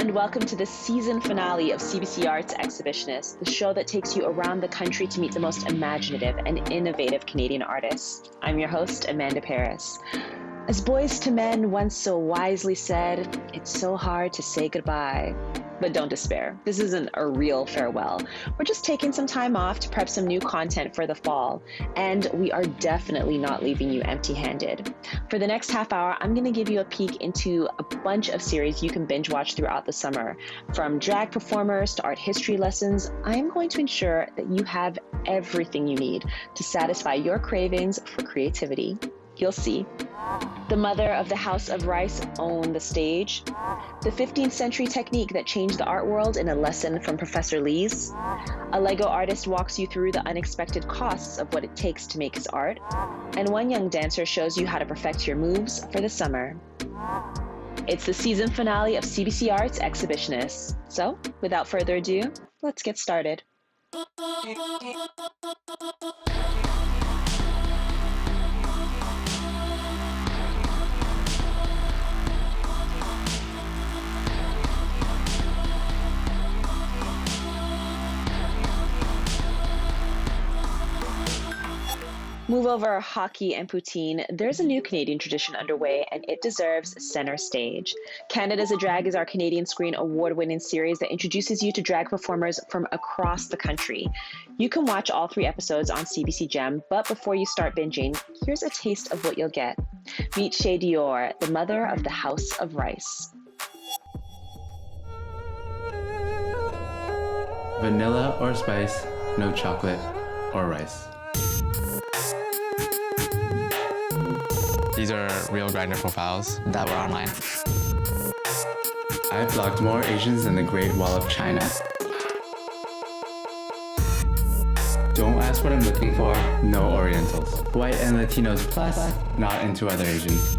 and welcome to the season finale of CBC Arts Exhibitionist, the show that takes you around the country to meet the most imaginative and innovative Canadian artists. I'm your host, Amanda Paris. As Boys to Men once so wisely said, it's so hard to say goodbye. But don't despair. This isn't a real farewell. We're just taking some time off to prep some new content for the fall. And we are definitely not leaving you empty-handed. For the next half hour, I'm going to give you a peek into a bunch of series you can binge watch throughout the summer. From drag performers to art history lessons, I'm going to ensure that you have everything you need to satisfy your cravings for creativity. You'll see. The mother of the House of Rice owned the stage. The 15th century technique that changed the art world in a lesson from Professor Lee's. A Lego artist walks you through the unexpected costs of what it takes to make his art. And one young dancer shows you how to perfect your moves for the summer. It's the season finale of CBC Arts Exhibitionists. So, without further ado, let's get started. Move over hockey and poutine, there's a new Canadian tradition underway and it deserves center stage. Canada's a Drag is our Canadian Screen Award-winning series that introduces you to drag performers from across the country. You can watch all 3 episodes on CBC Gem, but before you start binging, here's a taste of what you'll get. Meet Shay, the mother of the House of Rice. Vanilla or spice, no chocolate or rice. These are real grinder profiles that were online. I've blocked more Asians than the Great Wall of China. Don't ask what I'm looking for, no Orientals. White and Latinos plus, not into other Asians.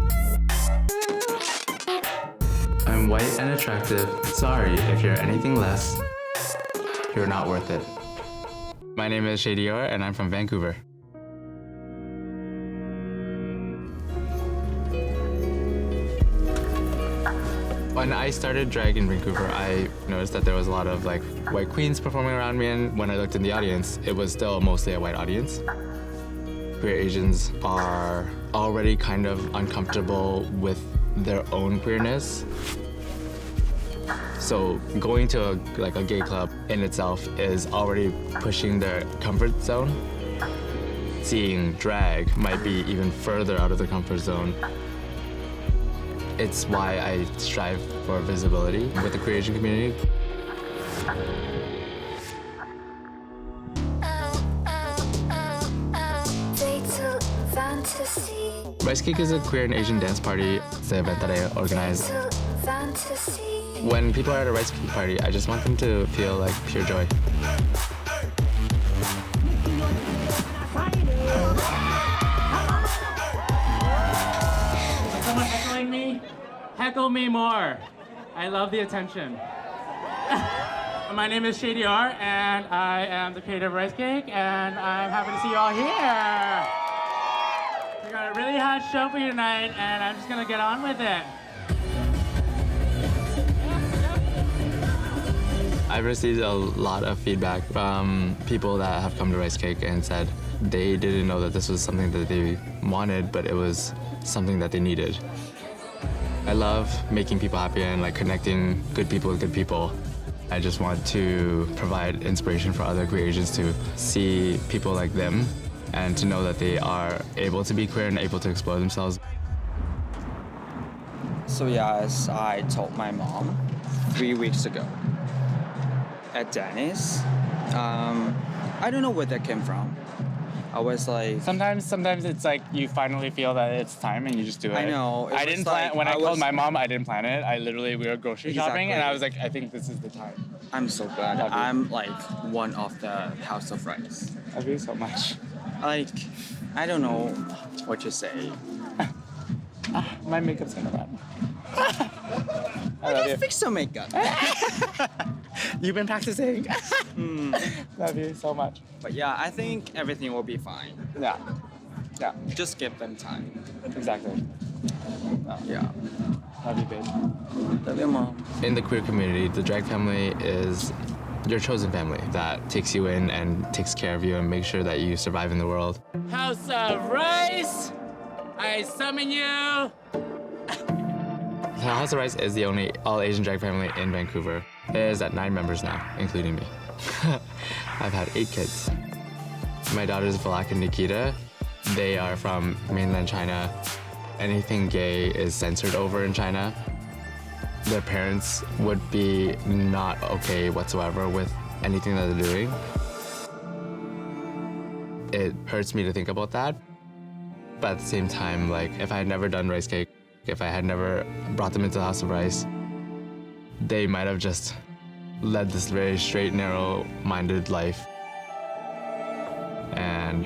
I'm white and attractive, sorry if you're anything less, you're not worth it. My name is Shay and I'm from Vancouver. When I started drag in Vancouver, I noticed that there was a lot of white queens performing around me, and when I looked in the audience, it was still mostly a white audience. Queer Asians are already kind of uncomfortable with their own queerness. So going to a gay club in itself is already pushing their comfort zone. Seeing drag might be even further out of the comfort zone. It's why I strive for visibility with the queer Asian community. Rice Cake is a queer and Asian dance party. It's an event that I organize. When people are at a Rice Cake party, I just want them to feel like pure joy. Someone heckling me? Heckle me more. I love the attention. My name is Shay and I am the creator of Rice Cake, and I'm happy to see you all here. We got a really hot show for you tonight, and I'm just gonna get on with it. I've received a lot of feedback from people that have come to Rice Cake and said they didn't know that this was something that they wanted, but it was something that they needed. I love making people happy and connecting good people with good people. I just want to provide inspiration for other queer Asians to see people like them and to know that they are able to be queer and able to explore themselves. So yes, I told my mom 3 weeks ago at Denny's. I don't know where that came from. I was like... Sometimes it's you finally feel that it's time and you just do it. I know. I didn't plan, when I called my mom, I didn't plan it. We were grocery shopping and I was like, I think this is the time. I'm so glad. I'm one of the House of Rice. Love you so much. I don't know what to say. My makeup's gonna run. I can fix some makeup. You've been practicing. Love you so much. But yeah, I think everything will be fine. Yeah. Just give them time. Exactly. Yeah. Have you been? Love you, Mom. In the queer community, the drag family is your chosen family that takes you in and takes care of you and makes sure that you survive in the world. House of Rice, I summon you. The House of Rice is the only all-Asian drag family in Vancouver. It is at 9 members now, including me. I've had 8 kids. My daughters, Valak and Nikita, they are from mainland China. Anything gay is censored over in China. Their parents would be not okay whatsoever with anything that they're doing. It hurts me to think about that. But at the same time, like, if I had never done rice cake, if I had never brought them into the House of Rice, they might have just led this very straight, narrow-minded life and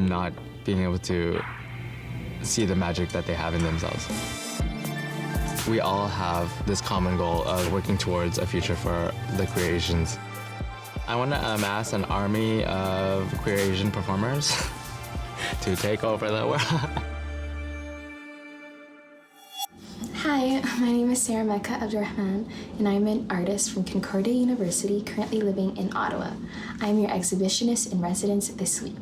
not being able to see the magic that they have in themselves. We all have this common goal of working towards a future for the queer Asians. I want to amass an army of queer Asian performers to take over the world. Hi, my name is Sarah-Mecca Abdourahman, and I'm an artist from Concordia University, currently living in Ottawa. I'm your exhibitionist in residence this week.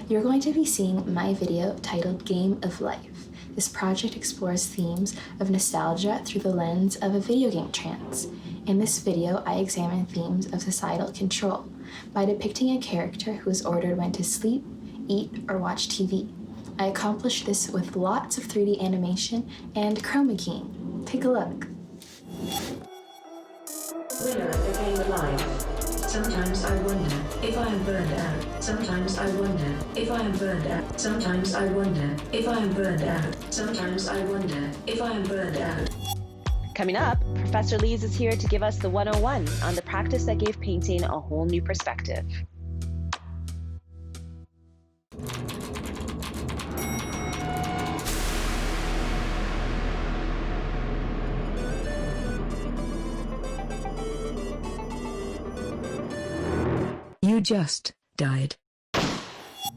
You're going to be seeing my video titled Game of Life. This project explores themes of nostalgia through the lens of a video game trance. In this video, I examine themes of societal control by depicting a character who is ordered when to sleep, eat, or watch TV. I accomplished this with lots of 3D animation and chroma keying. Take a look. Winner of the Game of Life. Sometimes I wonder if I am burned out. Sometimes I wonder if I am burned out. Sometimes I wonder if I am burned out. Sometimes I wonder if I am burned out. Coming up, Professor Lees is here to give us the 101 on the practice that gave painting a whole new perspective. You just died.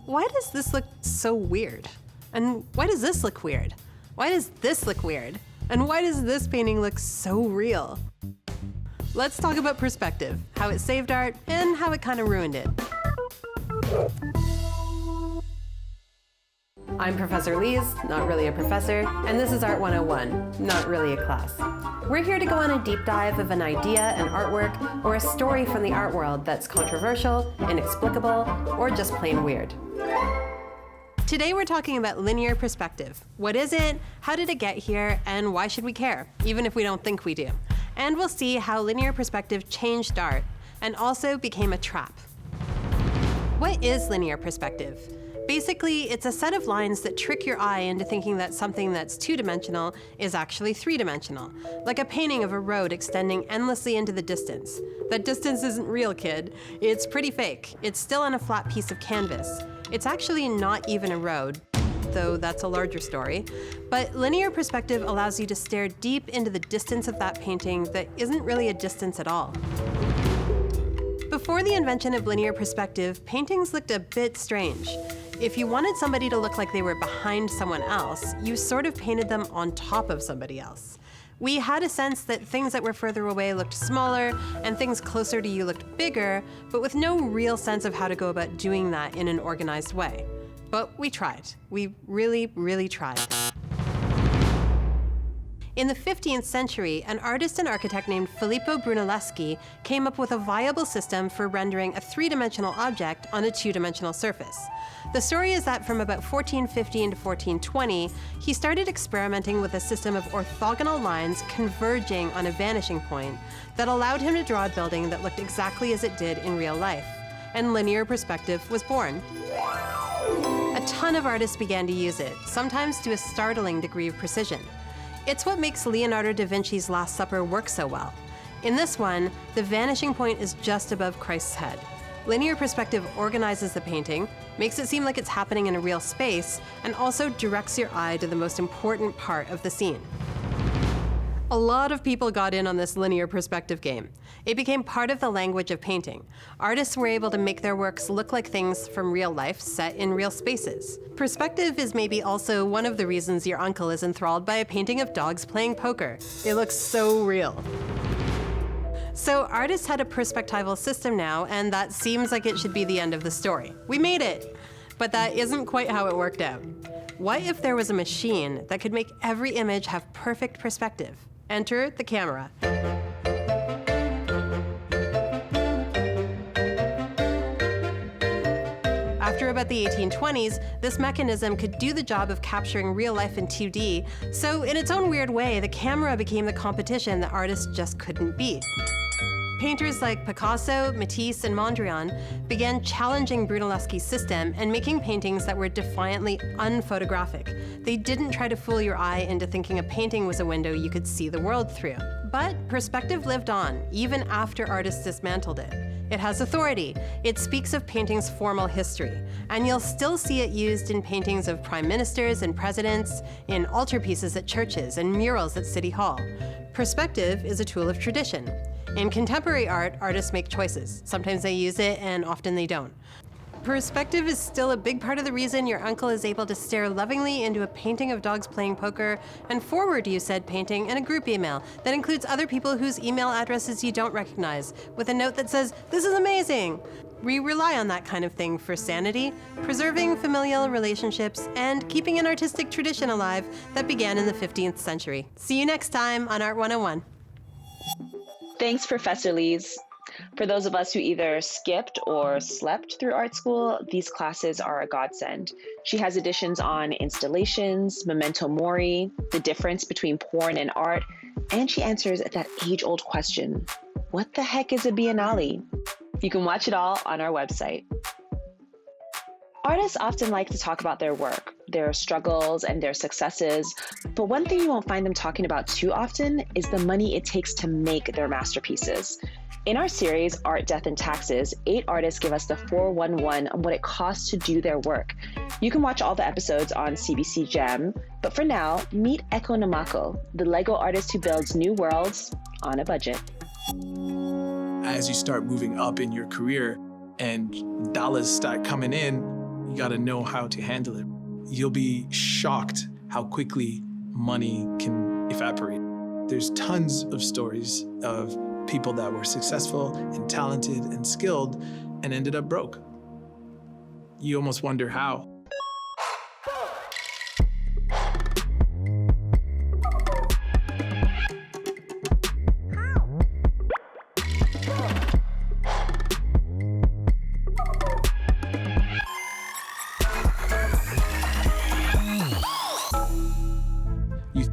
Why does this look so weird? And why does this look weird? Why does this look weird? And why does this painting look so real? Let's talk about perspective, how it saved art, and how it kind of ruined it. I'm Professor Lees, not really a professor, and this is Art 101, not really a class. We're here to go on a deep dive of an idea, an artwork, or a story from the art world that's controversial, inexplicable, or just plain weird. Today we're talking about linear perspective. What is it, how did it get here, and why should we care, even if we don't think we do? And we'll see how linear perspective changed art, and also became a trap. What is linear perspective? Basically, it's a set of lines that trick your eye into thinking that something that's two-dimensional is actually three-dimensional, like a painting of a road extending endlessly into the distance. That distance isn't real, kid. It's pretty fake. It's still on a flat piece of canvas. It's actually not even a road, though that's a larger story. But linear perspective allows you to stare deep into the distance of that painting that isn't really a distance at all. Before the invention of linear perspective, paintings looked a bit strange. If you wanted somebody to look like they were behind someone else, you sort of painted them on top of somebody else. We had a sense that things that were further away looked smaller and things closer to you looked bigger, but with no real sense of how to go about doing that in an organized way. But we tried. We really, really tried. In the 15th century, an artist and architect named Filippo Brunelleschi came up with a viable system for rendering a three-dimensional object on a two-dimensional surface. The story is that from about 1415 to 1420, he started experimenting with a system of orthogonal lines converging on a vanishing point that allowed him to draw a building that looked exactly as it did in real life, and linear perspective was born. A ton of artists began to use it, sometimes to a startling degree of precision. It's what makes Leonardo da Vinci's Last Supper work so well. In this one, the vanishing point is just above Christ's head. Linear perspective organizes the painting, makes it seem like it's happening in a real space, and also directs your eye to the most important part of the scene. A lot of people got in on this linear perspective game. It became part of the language of painting. Artists were able to make their works look like things from real life set in real spaces. Perspective is maybe also one of the reasons your uncle is enthralled by a painting of dogs playing poker. It looks so real. So artists had a perspectival system now, and that seems like it should be the end of the story. We made it! But that isn't quite how it worked out. What if there was a machine that could make every image have perfect perspective? Enter the camera. After about the 1820s, this mechanism could do the job of capturing real life in 2D, so in its own weird way, the camera became the competition that artists just couldn't beat. Painters like Picasso, Matisse, and Mondrian began challenging Brunelleschi's system and making paintings that were defiantly unphotographic. They didn't try to fool your eye into thinking a painting was a window you could see the world through. But perspective lived on, even after artists dismantled it. It has authority. It speaks of painting's formal history, and you'll still see it used in paintings of prime ministers and presidents, in altarpieces at churches, and murals at City Hall. Perspective is a tool of tradition. In contemporary art, artists make choices. Sometimes they use it, and often they don't. Perspective is still a big part of the reason your uncle is able to stare lovingly into a painting of dogs playing poker and forward you said painting in a group email that includes other people whose email addresses you don't recognize, with a note that says, "This is amazing!" We rely on that kind of thing for sanity, preserving familial relationships, and keeping an artistic tradition alive that began in the 15th century. See you next time on Art 101. Thanks, Professor Lees. For those of us who either skipped or slept through art school, these classes are a godsend. She has editions on installations, memento mori, the difference between porn and art, and she answers that age-old question, what the heck is a biennale? You can watch it all on our website. Artists often like to talk about their work, their struggles and their successes, but one thing you won't find them talking about too often is the money it takes to make their masterpieces. In our series, Art, Death, and Taxes, 8 artists give us the 411 on what it costs to do their work. You can watch all the episodes on CBC Gem, but for now, meet Ekow Nimako, the Lego artist who builds new worlds on a budget. As you start moving up in your career and dollars start coming in, you gotta know how to handle it. You'll be shocked how quickly money can evaporate. There's tons of stories of people that were successful and talented and skilled and ended up broke. You almost wonder how.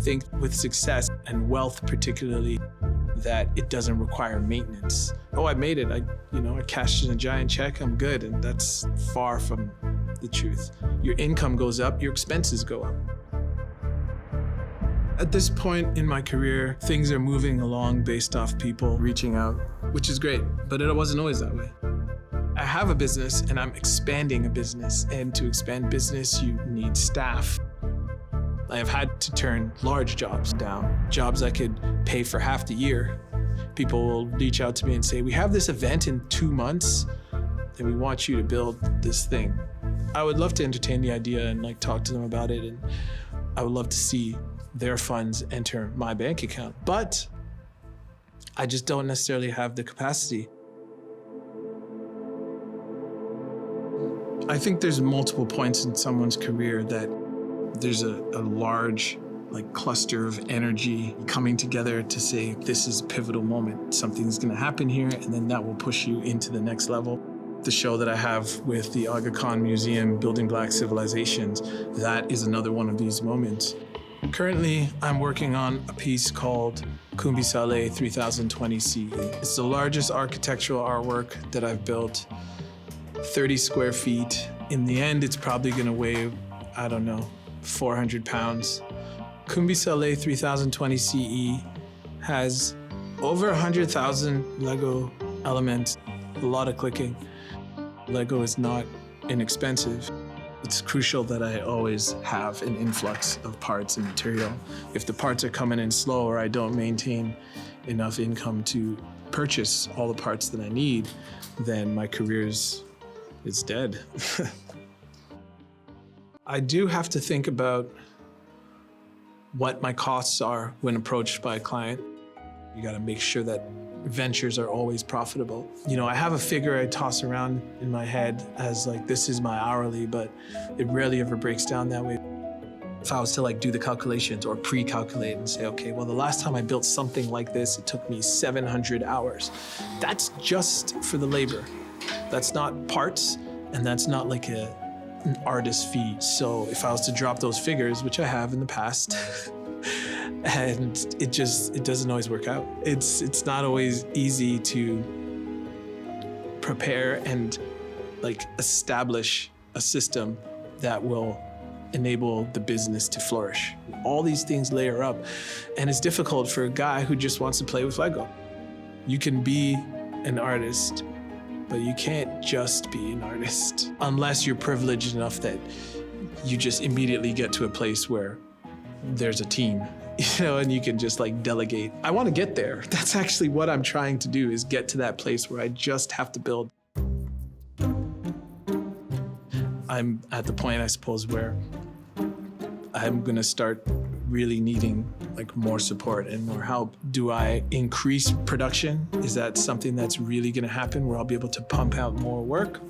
Think with success and wealth particularly that it doesn't require maintenance. Oh, I made it. I cashed in a giant check, I'm good. And that's far from the truth. Your income goes up, your expenses go up. At this point in my career, things are moving along based off people reaching out, which is great, but it wasn't always that way. I have a business and I'm expanding a business, and to expand business, you need staff. I have had to turn large jobs down, jobs I could pay for half the year. People will reach out to me and say, we have this event in 2 months and we want you to build this thing. I would love to entertain the idea and talk to them about it, and I would love to see their funds enter my bank account, but I just don't necessarily have the capacity. I think there's multiple points in someone's career that there's a large cluster of energy coming together to say, this is a pivotal moment. Something's gonna happen here, and then that will push you into the next level. The show that I have with the Aga Khan Museum, Building Black Civilizations, that is another one of these moments. Currently, I'm working on a piece called Kumbi Saleh 3020 CE. It's the largest architectural artwork that I've built, 30 square feet. In the end, it's probably gonna weigh, 400 pounds. Kumbi Saleh 3020 CE has over 100,000 Lego elements, a lot of clicking. Lego is not inexpensive. It's crucial that I always have an influx of parts and material. If the parts are coming in slow or I don't maintain enough income to purchase all the parts that I need, then my career is dead. I do have to think about what my costs are when approached by a client. You gotta make sure that ventures are always profitable. You know, I have a figure I toss around in my head as like, this is my hourly, but it rarely ever breaks down that way. If I was to like do the calculations or pre-calculate and say, okay, well, the last time I built something like this, it took me 700 hours. That's just for the labor. That's not parts, and that's not like an artist fee. So if I was to drop those figures, which I have in the past, and it doesn't always work out. It's not always easy to prepare and like establish a system that will enable the business to flourish. All these things layer up, and it's difficult for a guy who just wants to play with Lego. You can be an artist, but you can't just be an artist unless you're privileged enough that you just immediately get to a place where there's a team, you know, and you can just like delegate. I want to get there. That's actually what I'm trying to do, is get to that place where I just have to build. I'm at the point, I suppose, where I'm gonna start really needing like more support and more help. Do I increase production? Is that something that's really gonna happen where I'll be able to pump out more work?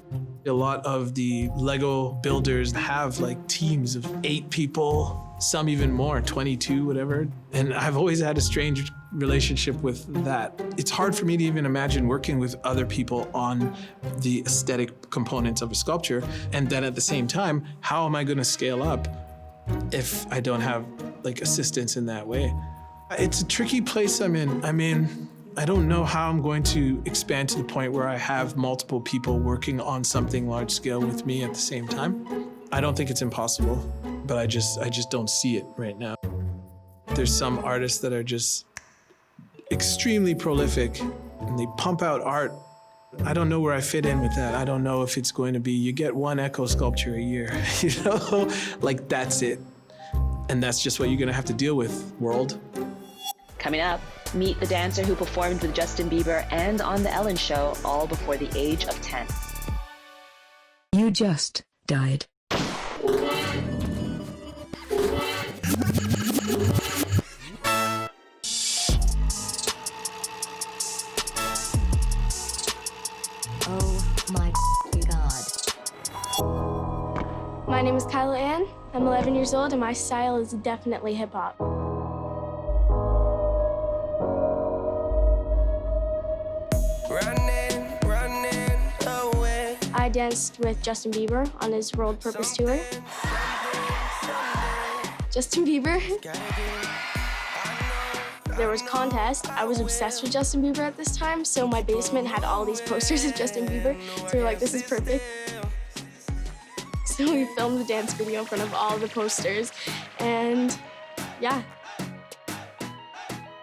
A lot of the Lego builders have like teams of 8 people, some even more, 22, whatever. And I've always had a strange relationship with that. It's hard for me to even imagine working with other people on the aesthetic components of a sculpture. And then at the same time, how am I gonna scale up if I don't have like assistance in that way? It's a tricky place I'm in. I mean, I don't know how I'm going to expand to the point where I have multiple people working on something large scale with me at the same time. I don't think it's impossible, but I just don't see it right now. There's some artists that are just extremely prolific and they pump out art. I don't know where I fit in with that. I don't know if it's going to be, you get one Ekow sculpture a year, you know? Like, that's it. And that's just what you're gonna have to deal with, world. Coming up, meet the dancer who performed with Justin Bieber and on The Ellen Show, all before the age of 10. You just died. My name is Khiyla Ann. I'm 11 years old, and my style is definitely hip-hop. I danced with Justin Bieber on his World Purpose Tour. Justin Bieber. There was a contest. I was obsessed with Justin Bieber at this time, so my basement had all these posters of Justin Bieber. So we were like, this is perfect. So we filmed the dance video in front of all the posters, and yeah.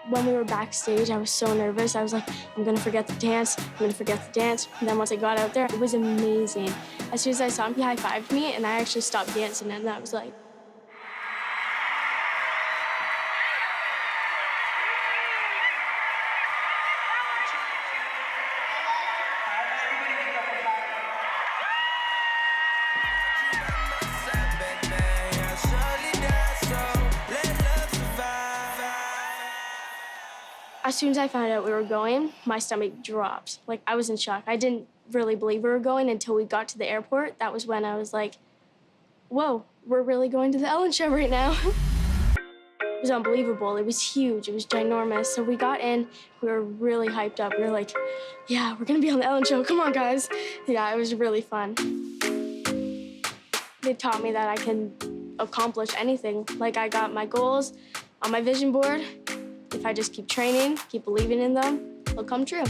When we were backstage, I was so nervous. I was like, I'm gonna forget the dance, I'm gonna forget the dance. And then once I got out there, it was amazing. As soon as I saw him, he high-fived me, and I actually stopped dancing, and I was like, as soon as I found out we were going, my stomach dropped. Like, I was in shock. I didn't really believe we were going until we got to the airport. That was when I was like, whoa, we're really going to the Ellen Show right now. It was unbelievable. It was huge. It was ginormous. So we got in. We were really hyped up. We were like, yeah, we're going to be on the Ellen Show. Come on, guys. Yeah, it was really fun. They taught me that I can accomplish anything. Like, I got my goals on my vision board. If I just keep training, keep believing in them, they'll come true.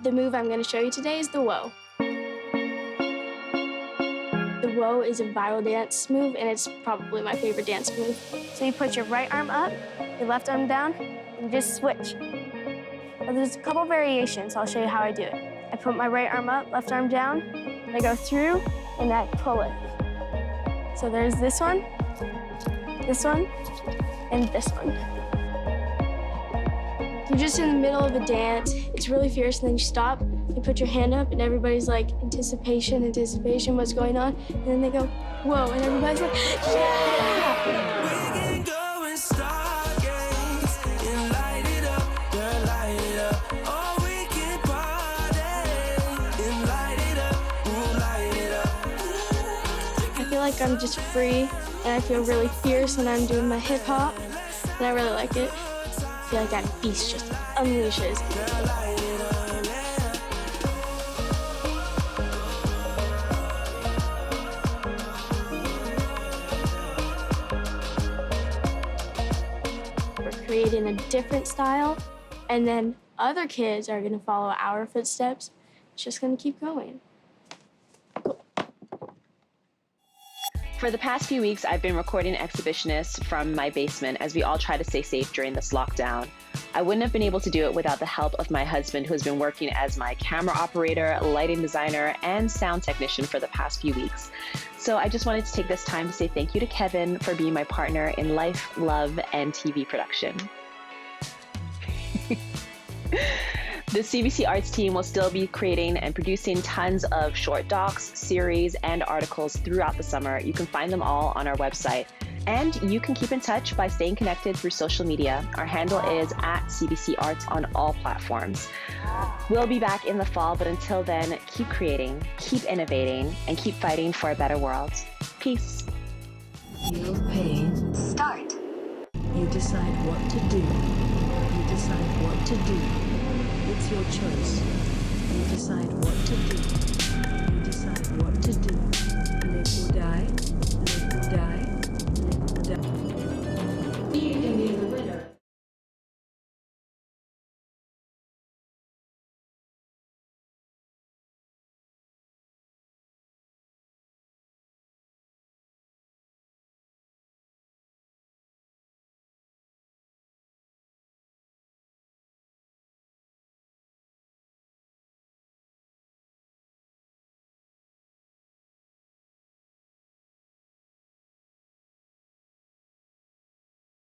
The move I'm going to show you today is the Woe. The Woe is a viral dance move, and it's probably my favorite dance move. So you put your right arm up, your left arm down, and just switch. Well, there's a couple variations. I'll show you how I do it. I put my right arm up, left arm down, I go through, and I pull it. So there's this one, and this one. You're just in the middle of a dance, it's really fierce, and then you stop, you put your hand up, and everybody's like, anticipation, what's going on? And then they go, whoa, and everybody's like, yeah! I feel like I'm just free, and I feel really fierce when I'm doing my hip hop, and I really like it. I feel like that beast just unleashes. We're creating a different style, and then other kids are gonna follow our footsteps. It's just gonna keep going. For the past few weeks, I've been recording Exhibitionists from my basement as we all try to stay safe during this lockdown. I wouldn't have been able to do it without the help of my husband, who has been working as my camera operator, lighting designer, and sound technician for the past few weeks. So I just wanted to take this time to say thank you to Kevin for being my partner in life, love, and TV production. The CBC Arts team will still be creating and producing tons of short docs, series, and articles throughout the summer. You can find them all on our website. And you can keep in touch by staying connected through social media. Our handle is @CBC Arts on all platforms. We'll be back in the fall, but until then, keep creating, keep innovating, and keep fighting for a better world. Peace. Feel pain. Start. You decide what to do. You decide what to do. It's your choice. You decide what to do. You decide what to do. Live or die.